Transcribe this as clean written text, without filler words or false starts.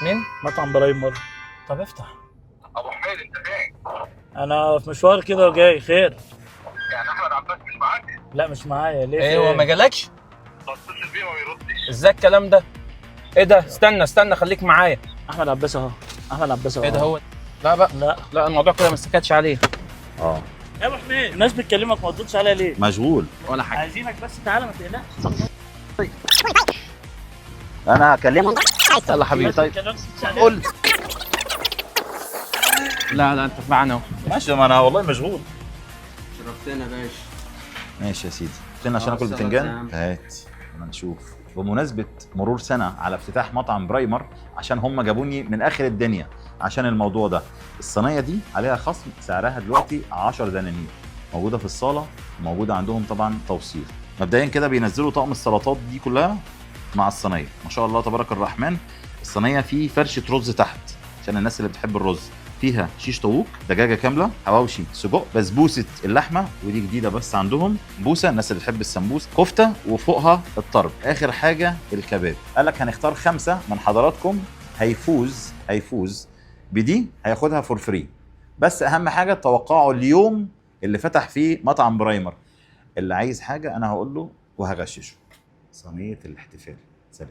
مين؟ مطعم برايمر. طب افتح. ابو حميد انت فين؟ انا في مشوار كده وجاي خير. يعني احمد عباس مش معاك؟ لا مش معايا ليه؟ ايه هو ما جالكش؟ بتصل بيه ما بيردش. ازاي الكلام ده؟ ايه ده؟ استنى خليك معايا. احمد عباس اهو. احمد عباس اهو. ايه ده هو؟ لا بقى، لا لا الموضوع كده ما سكتش عليه. اه يا ابو حميد الناس بتكلمك ما تردش عليها ليه؟ مشغول. ولا حاجه. عايزينك بس تعالى ما تقلقش. انا هكلمك. يلا حبيبي. طيب قول. لا انت معانا اهو. ماشي، ما انا والله مشغول. شرفتنا يا باشا. ماشي يا سيدي، فين عشان اكل بتنجان؟ هات اما نشوف. بمناسبة مرور سنة على افتتاح مطعم برايمر، عشان هم جابوني من اخر الدنيا عشان الموضوع ده. الصينية دي عليها خصم، سعرها دلوقتي 10 دنانير، موجودة في الصالة، وموجودة عندهم طبعا توصيل. مبدئيا كده بينزلوا طقم السلطات دي كلها مع الصينية، ما شاء الله تبارك الرحمن. الصينية فيه فرشة رز تحت عشان الناس اللي بتحب الرز، فيها شيش طاووق، دجاجه كامله، حواوشي سجق، بسبوسه اللحمه ودي جديده بس عندهم، بوسه الناس اللي بتحب السمبوس، كفته وفوقها الطرب، اخر حاجه الكباب. قال لك هنختار 5 من حضراتكم هيفوز بدي، هياخدها فور فري. بس اهم حاجه توقعوا اليوم اللي فتح فيه مطعم برايمر. اللي عايز حاجه انا هقول له وهغششه. صينيه الاحتفال. سلام.